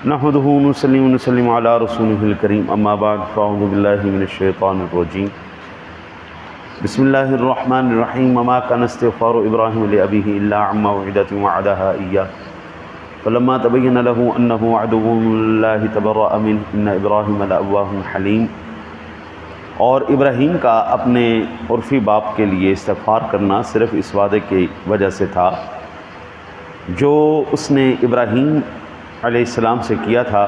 نحمده ونصلي ونسلم على رسوله الكريم اما بعد فاعوذ بالله من الشيطان الرجيم بسم الله الرحمن الرحيم وما كان استغفار ابراهيم لابيه الا عن موعدة وعدها اياه فلما تبين له انه عدو لله تبرأ منه ان ابراهيم لأواه حليم۔ اور ابراہیم کا اپنے عرفی باپ کے لیے استغفار کرنا صرف اس وعدے کی وجہ سے تھا جو اس نے ابراہیم علیہ السلام سے کیا تھا۔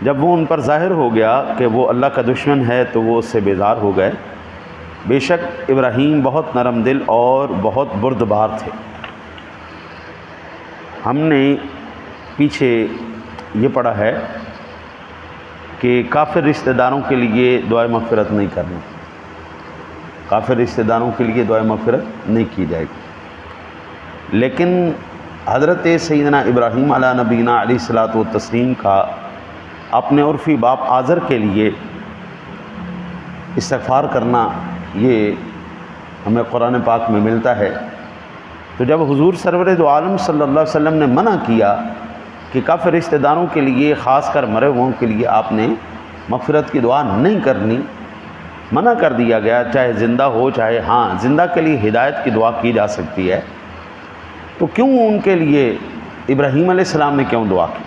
جب وہ ان پر ظاہر ہو گیا کہ وہ اللہ کا دشمن ہے تو وہ اس سے بیزار ہو گئے۔ بے شک ابراہیم بہت نرم دل اور بہت بردبار تھے۔ ہم نے پیچھے یہ پڑھا ہے کہ کافر رشتہ داروں کے لیے دعائے مغفرت نہیں کرنی، کافر رشتہ داروں کے لیے دعائے مغفرت نہیں کی جائے گی، لیکن حضرت سیدنا ابراہیم علیہ نبینا علیہ الصلاۃ والتسلیم کا اپنے عرفی باپ آزر کے لیے استغفار کرنا یہ ہمیں قرآن پاک میں ملتا ہے۔ تو جب حضور سرور دو عالم صلی اللہ علیہ وسلم نے منع کیا کہ کافر رشتہ داروں کے لیے خاص کر مرے ہوئوں کے لیے آپ نے مغفرت کی دعا نہیں کرنی، منع کر دیا گیا، چاہے زندہ ہو چاہے زندہ کے لیے ہدایت کی دعا کی جا سکتی ہے، تو کیوں ان کے لیے ابراہیم علیہ السلام نے کیوں دعا کی؟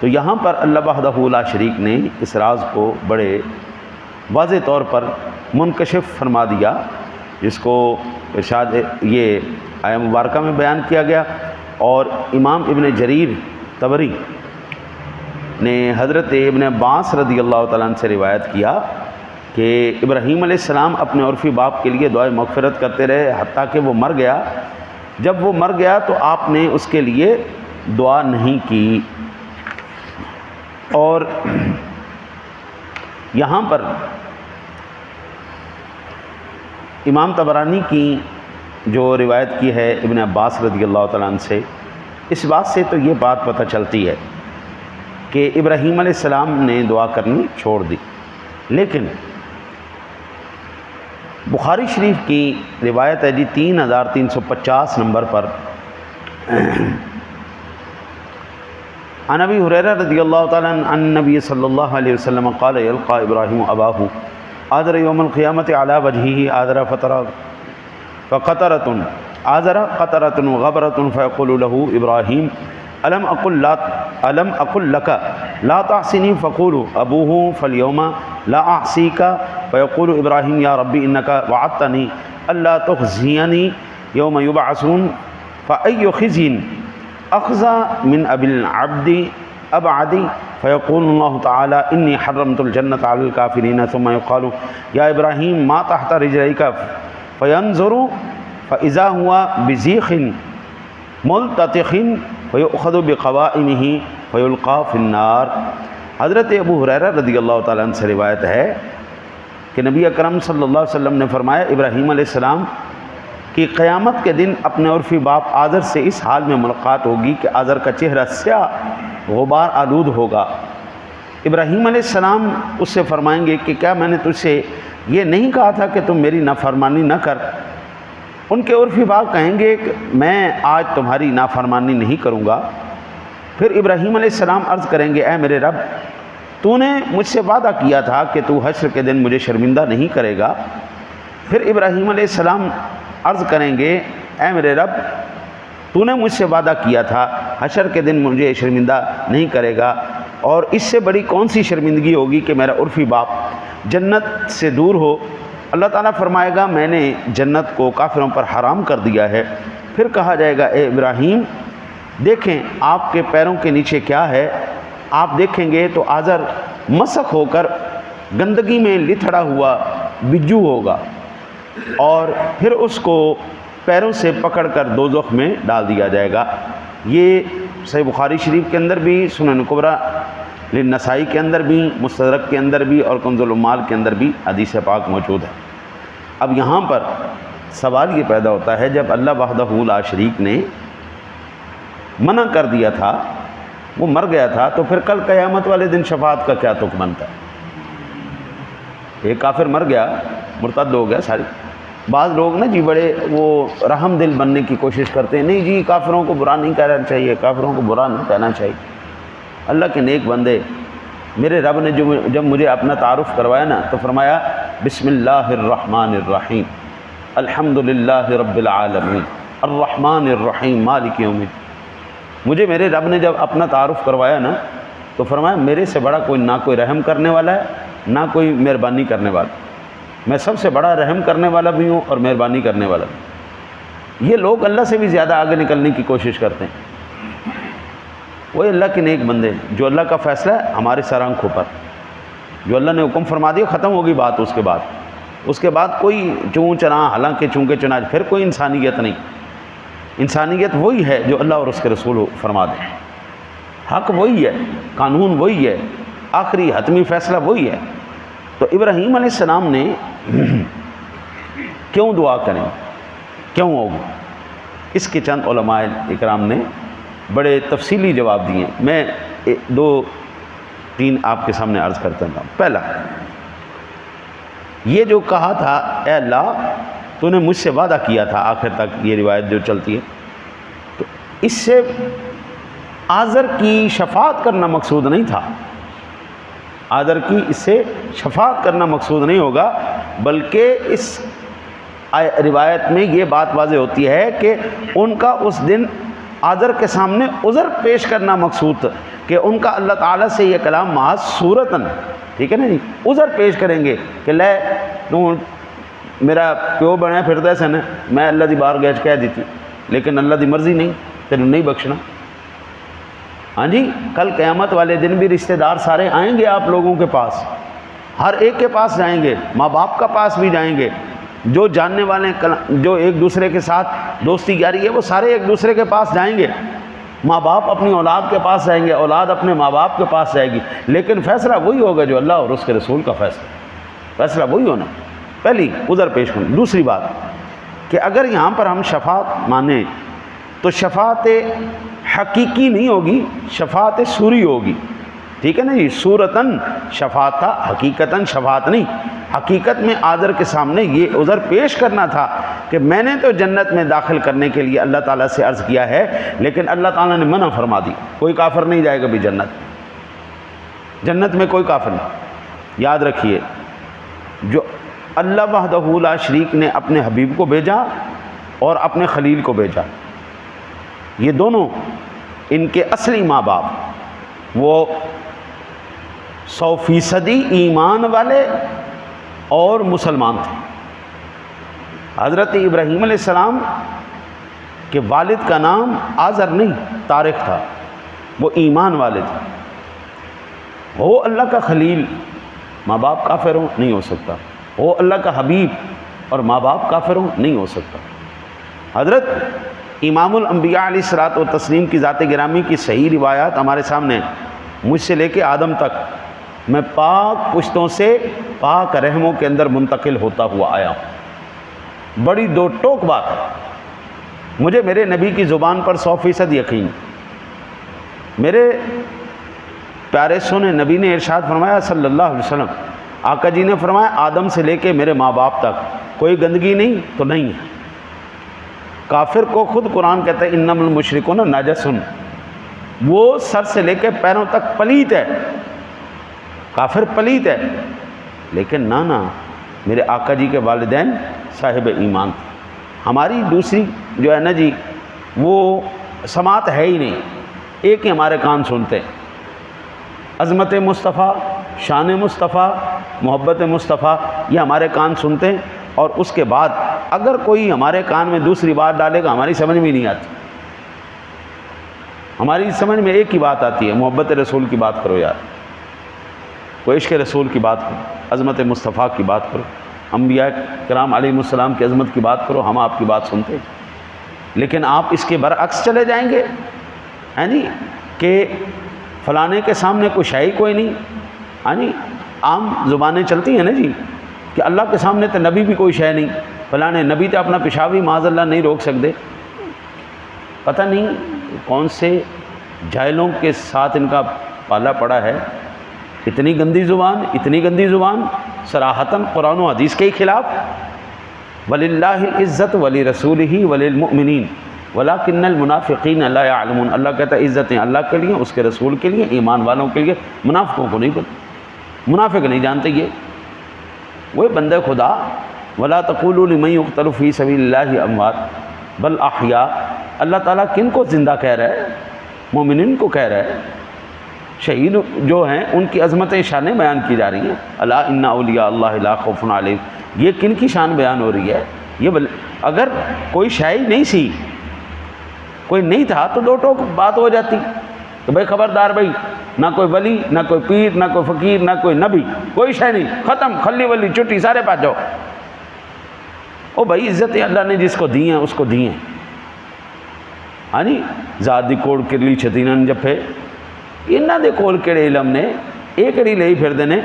تو یہاں پر اللہ وحدہ لا شریک نے اس راز کو بڑے واضح طور پر منکشف فرما دیا، جس کو ارشاد یہ آیہ مبارکہ میں بیان کیا گیا۔ اور امام ابن جریر طبری نے حضرت ابن عباس رضی اللہ تعالیٰ عنہ سے روایت کیا کہ ابراہیم علیہ السلام اپنے عرفی باپ کے لیے دعائے مغفرت کرتے رہے حتیٰ کہ وہ مر گیا۔ جب وہ مر گیا تو آپ نے اس کے لیے دعا نہیں کی۔ اور یہاں پر امام طبرانی کی جو روایت کی ہے ابن عباس رضی اللہ تعالیٰ عنہ سے، اس بات سے تو یہ بات پتہ چلتی ہے کہ ابراہیم علیہ السلام نے دعا کرنی چھوڑ دی، لیکن بخاری شریف کی روایت ہے 3350 نمبر پر عن ابی ہریرہ رضی اللہ تعالیٰ عنہ عن نبی صلی اللہ علیہ وسلم قال یلقى ابراہیم اباہ آذر یوم القیامت علی وجہہ آذر فقطرة آذر قطرة وغبرة فيقول له إبراهيم ألم أقل لك لا تعصني فقول أبوه فاليوم لا أعصيك فيقول إبراهيم يا ربي إنك وعدتني ألا تخزيني يوم يبعثون فأي خزي أخزى من أبي العبد أبعدي فيقول الله تعالى إني حرمت الجنة على الكافرين ثم يقال يا إبراهيم ما تحت رجليك فینظر فاذا هو بزیخ ملتطخ فیؤخذ بقوائمہ فیلقى فی النار۔ حضرت ابو ہریرہ رضی اللہ تعالیٰ عنہ سے روایت ہے کہ نبی اکرم صلی اللہ علیہ وسلم نے فرمایا ابراہیم علیہ السلام کی قیامت کے دن اپنے عرفی باپ آذر سے اس حال میں ملاقات ہوگی کہ آذر کا چہرہ سیاہ غبار آلود ہوگا۔ ابراہیم علیہ السلام اس سے فرمائیں گے کہ کیا میں نے تجھ سے یہ نہیں کہا تھا کہ تم میری نافرمانی نہ کر؟ ان کے عرفی باپ کہیں گے کہ میں آج تمہاری نافرمانی نہیں کروں گا۔ پھر ابراہیم علیہ السلام عرض کریں گے اے میرے رب، تو نے مجھ سے وعدہ کیا تھا کہ تو حشر کے دن مجھے شرمندہ نہیں کرے گا۔ پھر ابراہیم علیہ السلام عرض کریں گے اے میرے رب، تو نے مجھ سے وعدہ کیا تھا حشر کے دن مجھے شرمندہ نہیں کرے گا، اور اس سے بڑی کون سی شرمندگی ہوگی کہ میرا عرفی باپ جنت سے دور ہو؟ اللہ تعالیٰ فرمائے گا میں نے جنت کو کافروں پر حرام کر دیا ہے۔ پھر کہا جائے گا اے ابراہیم دیکھیں آپ کے پیروں کے نیچے کیا ہے؟ آپ دیکھیں گے تو آذر مسخ ہو کر گندگی میں لتھڑا ہوا بجو ہوگا، اور پھر اس کو پیروں سے پکڑ کر دوزخ میں ڈال دیا جائے گا۔ یہ صحیح بخاری شریف کے اندر بھی، سنن کبریٰ للنسائی کے اندر بھی، مستدرک کے اندر بھی اور کنز العمال کے اندر بھی حدیث پاک موجود ہے۔ اب یہاں پر سوال یہ پیدا ہوتا ہے جب اللہ وحدہ لا شریک نے منع کر دیا تھا، وہ مر گیا تھا، تو پھر کل قیامت والے دن شفاعت کا کیا تک بنتا ہے؟ ایک کافر مر گیا، مرتد ہو گیا ساری، بعض لوگ نا جی بڑے وہ رحم دل بننے کی کوشش کرتے ہیں، نہیں جی کافروں کو برا نہیں کہنا چاہیے، کافروں کو برا نہیں کہنا چاہیے۔ اللہ کے نیک بندے، میرے رب نے جب مجھے اپنا تعارف کروایا نا تو فرمایا بسم اللہ الرحمن الرحیم، الحمد للہ رب العالمین، الرحمن الرحیم، مالک یوم الدین۔ مجھے میرے رب نے جب اپنا تعارف کروایا نا تو فرمایا میرے سے بڑا کوئی نہ کوئی رحم کرنے والا ہے نہ کوئی مہربانی کرنے والا، میں سب سے بڑا رحم کرنے والا بھی ہوں اور مہربانی کرنے والا بھی۔ یہ لوگ اللہ سے بھی زیادہ آگے نکلنے کی کوشش کرتے ہیں، وہ اللہ کے نیک بندے جو اللہ کا فیصلہ ہے ہمارے سر آنکھوں پر، جو اللہ نے حکم فرما دیا ختم ہوگی بات۔ اس کے بعد کوئی چون چنا حالانکہ چونکے چناج، پھر کوئی انسانیت نہیں۔ انسانیت وہی ہے جو اللہ اور اس کے رسول فرما دیں، حق وہی ہے، قانون وہی ہے، آخری حتمی فیصلہ وہی ہے۔ تو ابراہیم علیہ السلام نے کیوں دعا کریں، کیوں ہوگی، اس کے چند علماء اکرام نے بڑے تفصیلی جواب دیے، میں 2-3 آپ کے سامنے عرض کرتا ہوں۔ پہلا، یہ جو کہا تھا اے اللہ تو نے مجھ سے وعدہ کیا تھا، آخر تک یہ روایت جو چلتی ہے، تو اس سے آزر کی شفاعت کرنا مقصود نہیں تھا، آزر کی اس سے شفاعت کرنا مقصود نہیں ہوگا، بلکہ اس روایت میں یہ بات واضح ہوتی ہے کہ ان کا اس دن آزر کے سامنے عذر پیش کرنا مقصود تھا، کہ ان کا اللہ تعالیٰ سے یہ کلام محض صورتاً، ٹھیک ہے نا جی، عذر پیش کریں گے کہ لے تو میرا پیو بنیا پھرتا سن، میں اللہ دی بار گیچ کہہ دیتی، لیکن اللہ دی مرضی نہیں، تینوں نہیں بخشنا۔ ہاں جی، کل قیامت والے دن بھی رشتہ دار سارے آئیں گے آپ لوگوں کے پاس، ہر ایک کے پاس جائیں گے، ماں باپ کا پاس بھی جائیں گے، جو جاننے والے جو ایک دوسرے کے ساتھ دوستی یاری ہے وہ سارے ایک دوسرے کے پاس جائیں گے، ماں باپ اپنی اولاد کے پاس جائیں گے، اولاد اپنے ماں باپ کے پاس جائے گی، لیکن فیصلہ وہی ہوگا جو اللہ اور اس کے رسول کا فیصلہ وہی ہونا۔ پہلی عذر پیش کرنا۔ دوسری بات کہ اگر یہاں پر ہم شفاعت مانیں تو شفاعت حقیقی نہیں ہوگی، شفاعت صوری ہوگی، ٹھیک ہے نا جی، صورتاً شفاعت تھا، حقیقتاً شفاعت نہیں۔ حقیقت میں آزر کے سامنے یہ عذر پیش کرنا تھا کہ میں نے تو جنت میں داخل کرنے کے لیے اللہ تعالیٰ سے عرض کیا ہے، لیکن اللہ تعالیٰ نے منع فرما دی، کوئی کافر نہیں جائے گا بھی جنت میں کوئی کافر نہیں۔ یاد رکھیے، جو اللہ وحدہ لا شریک نے اپنے حبیب کو بھیجا اور اپنے خلیل کو بھیجا، یہ دونوں ان کے اصلی ماں باپ وہ 100% ایمان والے اور مسلمان تھے۔ حضرت ابراہیم علیہ السلام کے والد کا نام آزر نہیں، طارق تھا، وہ ایمان والے تھے، وہ اللہ کا خلیل، ماں باپ کافر ہوں نہیں ہو سکتا، وہ اللہ کا حبیب اور ماں باپ کافر ہوں نہیں ہو سکتا۔ حضرت امام الانبیاء علیہ الصلوۃ والتسلیم کی ذات گرامی کی صحیح روایات ہمارے سامنے ہیں، مجھ سے لے کے آدم تک میں پاک پشتوں سے پاک رحموں کے اندر منتقل ہوتا ہوا آیا ہوں۔ بڑی دو ٹوک بات ہے، مجھے میرے نبی کی زبان پر 100% یقین۔ میرے پیارے سونے نبی نے ارشاد فرمایا صلی اللہ علیہ وسلم، آقا جی نے فرمایا آدم سے لے کے میرے ماں باپ تک کوئی گندگی نہیں تو نہیں ہے۔ کافر کو خود قرآن کہتا ہے انما المشرکون نجس، وہ سر سے لے کے پیروں تک پلیت ہے، کافر پلیت ہے، لیکن نانا میرے آقا جی کے والدین صاحب ایمان تھے۔ ہماری دوسری جو ہے نا جی وہ سماعت ہے ہی نہیں، ایک ہی ہمارے کان سنتے ہیں، عظمت مصطفیٰ، شان مصطفیٰ، محبت مصطفیٰ، یہ ہمارے کان سنتے ہیں، اور اس کے بعد اگر کوئی ہمارے کان میں دوسری بات ڈالے گا ہماری سمجھ میں نہیں آتی، ہماری سمجھ میں ایک ہی بات آتی ہے، محبت رسول کی بات کرو یار، کوئی عشق رسول کی بات کرو، عظمت مصطفیٰ کی بات کرو، انبیاء کرام علیہ السلام کی عظمت کی بات کرو، ہم آپ کی بات سنتے ہیں۔ لیکن آپ اس کے برعکس چلے جائیں گے ہیں جی کہ فلانے کے سامنے کوئی شے کوئی نہیں، ہاں جی، عام زبانیں چلتی ہیں نا جی کہ اللہ کے سامنے تو نبی بھی کوئی شے نہیں، فلانے نبی تو اپنا پیشاب بھی معاذ اللہ نہیں روک سکتے۔ پتہ نہیں کون سے جاہلوں کے ساتھ ان کا پالا پڑا ہے، اتنی گندی زبان صراحتاً قرآن و حدیث کے ہی خلاف۔ وَلِلَّهِ الْعِزَّةُ وَلِرَسُولِهِ وَلِلْمُؤْمِنِينَ، وَلَكِنَّ الْمُنَافِقِينَ لَا يَعْلَمُونَ، اللہ کہتا ہے عزتیں اللہ کے لیے، اس کے رسول کے لیے، ایمان والوں کے لیے، منافقوں کو نہیں پتہ، منافق نہیں جانتے یہ وہ بندے خدا۔ وَلَا تَقُولُوا لِمَن يُقْتَلُ فِي سَبِيلِ اللَّهِ أَمْوَاتٌ بَلْ أَحْيَاءٌ، اللہ تعالیٰ کن کو زندہ کہہ رہا ہے؟ مومنین کو کہہ رہا ہے۔ شہید جو ہیں ان کی عظمتیں شانیں بیان کی جا رہی ہیں، الا ان اولیاء اللہ لا خوف علیہم، یہ کن کی شان بیان ہو رہی ہے؟ یہ اگر کوئی شاعر نہیں سی، کوئی نہیں تھا تو دو ٹوک بات ہو جاتی کہ بھائی خبردار بھائی، نہ کوئی ولی، نہ کوئی پیر، نہ کوئی فقیر، نہ کوئی نبی، کوئی شے نہیں، ختم، خلی ولی چھٹی، سارے پاس جاؤ۔ او بھائی عزتیں اللہ نے جس کو دی ہیں اس کو دی ہیں۔ ہاں جی، ذات دی کوڑ کرلی چھتینن جپے، انہاں دے کول کیڑے علم نے، ایک کڑی لئی پھردے نے،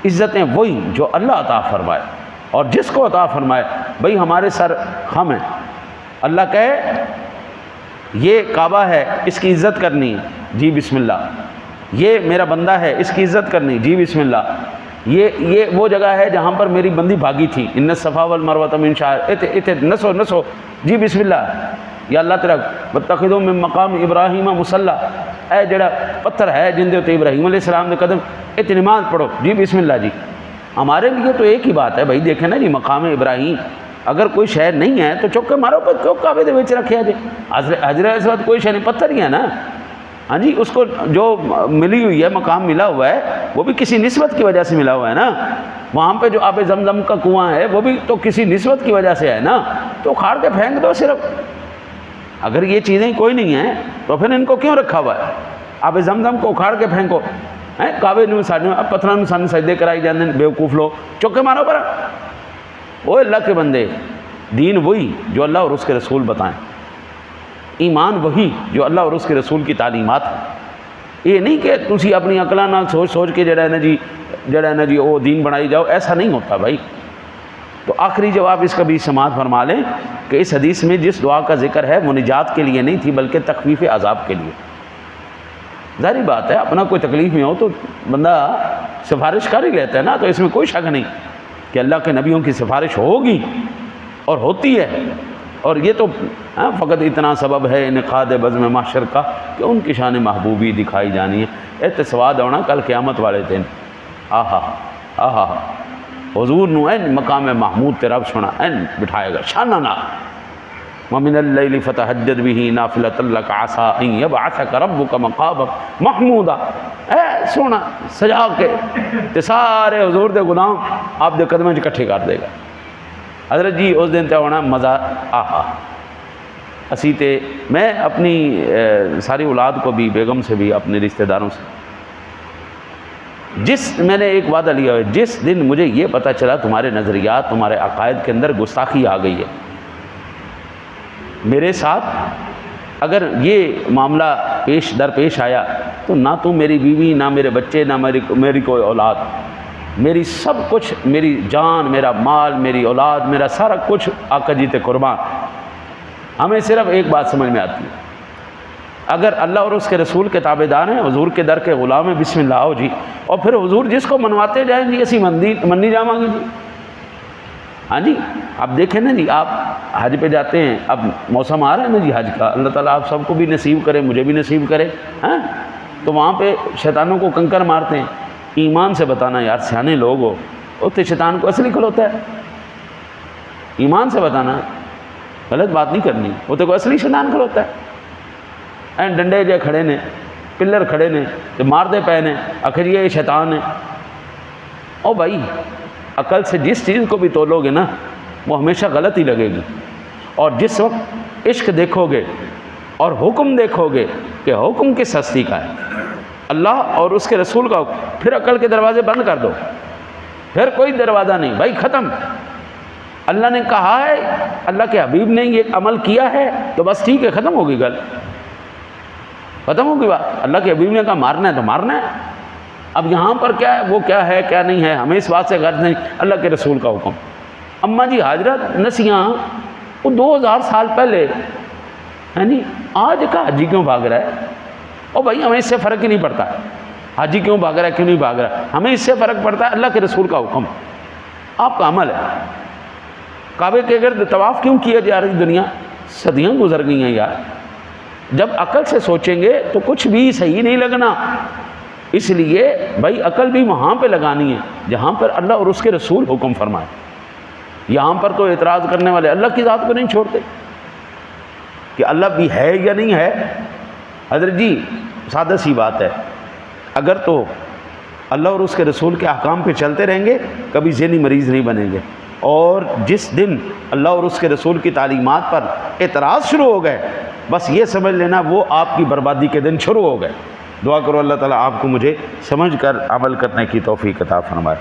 عزتیں وہی جو اللہ عطا فرمائے اور جس کو عطا فرمائے۔ بھئی ہمارے سر خم ہیں، اللہ کہے یہ کعبہ ہے اس کی عزت کرنی ہے، جی بسم اللہ، یہ میرا بندہ ہے اس کی عزت کرنی، جی بسم اللہ، یہ وہ جگہ ہے جہاں پر میری بندی بھاگی تھی، ان الصفا والمروہ من شعائر، اتھے نسو، جی بسم اللہ، یا اللہ تیرا واتخذوا من مقام ابراہیم مصلی، اے جڑا پتھر ہے جن دے تے ابراہیم علیہ السلام دے قدم، اتنی نماز پڑھو، جی بسم اللہ جی۔ ہمارے لیے تو ایک ہی بات ہے بھائی، دیکھیں نا جی، مقام ابراہیم اگر کوئی شہر نہیں ہے تو چوکے مارو پہ کیوں کعبے دے وچ رکھیا جی؟ حجر اسود کوئی شہر نہیں، پتھر ہی ہے نا۔ ہاں جی، اس کو جو ملی ہوئی ہے، مقام ملا ہوا ہے، وہ بھی کسی نسبت کی وجہ سے ملا ہوا ہے نا۔ وہاں پہ جو آب زمزم کا کنواں ہے وہ بھی تو کسی نسبت کی وجہ سے ہے نا، تو اکھاڑ کے پھینک دو صرف۔ اگر یہ چیزیں کوئی نہیں ہیں تو پھر ان کو کیوں رکھا ہوا ہے؟ آب زمزم کو اکھاڑ کے پھینکو، کعبے نوں ساڈے پتھراں نوں ساڈے سجدے کرائی جاندے نے، بیوقوف لوگ، چوکے مارو پر۔ وہ اللہ کے بندے، دین وہی جو اللہ اور اس کے رسول بتائیں، ایمان وہی جو اللہ اور اس کے رسول کی تعلیمات ہیں۔ یہ نہیں کہ تسی اپنی عقلاں نال سوچ کے جڑا ہے نا جی وہ دین بنائی جاؤ، ایسا نہیں ہوتا بھائی۔ تو آخری جواب اس کا بھی سماعت فرما لیں کہ اس حدیث میں جس دعا کا ذکر ہے وہ نجات کے لیے نہیں تھی بلکہ تخفیف عذاب کے لیے۔ ظاہری بات ہے، اپنا کوئی تکلیف میں ہو تو بندہ سفارش کر ہی لیتا ہے نا، تو اس میں کوئی شک نہیں کہ اللہ کے نبیوں کی سفارش ہوگی اور ہوتی ہے، اور یہ تو فقط اتنا سبب ہے انعقاد بزم محشر کا کہ ان کی شان محبوبی دکھائی جانی ہے، احتساب ہونا کل قیامت والے دن۔ آہا آہا، حضور نو این مقام محمود تے رب سونا این بٹھائے گا شانہ نا۔ وَمِنَ اللَّيْلِ فَتَهَجَّدْ بِهِ نَافِلَةً لَكَ عَسَىٰ أَن يَبْعَثَكَ رَبُّكَ مَقَامًا مَحْمُودًا، اے سونا سجا کے تے سارے حضور دے غلام آپ دے قدمیں اکٹھے کر دے گا۔ حضرت جی اس دن تے ہونا مزہ، آہا۔ اسی تے میں اپنی ساری اولاد کو بھی، بیگم سے بھی، اپنے رشتہ داروں سے، میں نے ایک وعدہ لیا ہے، جس دن مجھے یہ پتہ چلا تمہارے نظریات، تمہارے عقائد کے اندر گستاخی آ گئی ہے، میرے ساتھ اگر یہ معاملہ پیش آیا تو نہ تو میری بیوی، نہ میرے بچے، نہ میری کوئی اولاد، میری سب کچھ، میری جان، میرا مال، میری اولاد، میرا سارا کچھ آقا جی تے قربان۔ ہمیں صرف ایک بات سمجھ میں آتی ہے، اگر اللہ اور اس کے رسول کے تابع دار ہیں، حضور کے در کے غلام ہیں، بسم اللہ آؤ جی، اور پھر حضور جس کو منواتے جائیں جی، اسی منی جاواں گے جی۔ ہاں جی، آپ دیکھیں نا جی، آپ حج پہ جاتے ہیں، اب موسم آ رہا ہے نا جی حج کا، اللہ تعالیٰ آپ سب کو بھی نصیب کرے، مجھے بھی نصیب کرے، ہاں، تو وہاں پہ شیطانوں کو کنکر مارتے ہیں۔ ایمان سے بتانا یار، سیانے لوگ ہو، اتنے شیطان کو اصلی کھلوتا ہے، ایمان سے بتانا، غلط بات نہیں کرنی، وہ تو کوئی اصلی شیطان کھلوتا ہے۔ این ڈنڈے جے کھڑے نے، پلر کھڑے نے، تو مار دے پے نے، آخر یہ شیطان ہے۔ او بھائی، عقل سے جس چیز کو بھی تولو گے نا وہ ہمیشہ غلط ہی لگے گی، اور جس وقت عشق دیکھو گے اور حکم دیکھو گے کہ حکم کس ہستی کا ہے، اللہ اور اس کے رسول کا حکم، پھر عقل کے دروازے بند کر دو، پھر کوئی دروازہ نہیں بھائی، ختم۔ اللہ نے کہا ہے، اللہ کے حبیب نے یہ عمل کیا ہے تو بس ٹھیک ہے، ختم ہوگی گل، ختم ہوگی بات۔ اللہ کے حبیب نے کہا مارنا ہے تو مارنا ہے، اب یہاں پر کیا ہے، وہ کیا ہے کیا نہیں ہے، ہمیں اس بات سے غرض نہیں، اللہ کے رسول کا حکم۔ اماں جی حاجرہ نسیاں وہ 2000 سال پہلے ہے نہیں، آج کا حاجی کیوں بھاگ رہا ہے؟ او بھائی ہمیں اس سے فرق ہی نہیں پڑتا، حاجی کیوں بھاگ رہا ہے کیوں نہیں بھاگ رہا، ہمیں اس سے فرق پڑتا ہے اللہ کے رسول کا حکم، آپ کا عمل ہے۔ کعبے کے گرد طواف کیوں کیا جا رہی دنیا؟ صدیاں گزر گئی ہیں یار، جب عقل سے سوچیں گے تو کچھ بھی صحیح نہیں لگنا۔ اس لیے بھائی عقل بھی وہاں پہ لگانی ہے جہاں پر اللہ اور اس کے رسول حکم فرمائے۔ یہاں پر تو اعتراض کرنے والے اللہ کی ذات کو نہیں چھوڑتے کہ اللہ بھی ہے یا نہیں ہے۔ حضرت جی سادہ سی بات ہے، اگر تو اللہ اور اس کے رسول کے احکام پہ چلتے رہیں گے کبھی ذہنی مریض نہیں بنیں گے، اور جس دن اللہ اور اس کے رسول کی تعلیمات پر اعتراض شروع ہو گئے بس یہ سمجھ لینا وہ آپ کی بربادی کے دن شروع ہو گئے۔ دعا کرو اللہ تعالیٰ آپ کو مجھے سمجھ کر عمل کرنے کی توفیق عطا فرمائے۔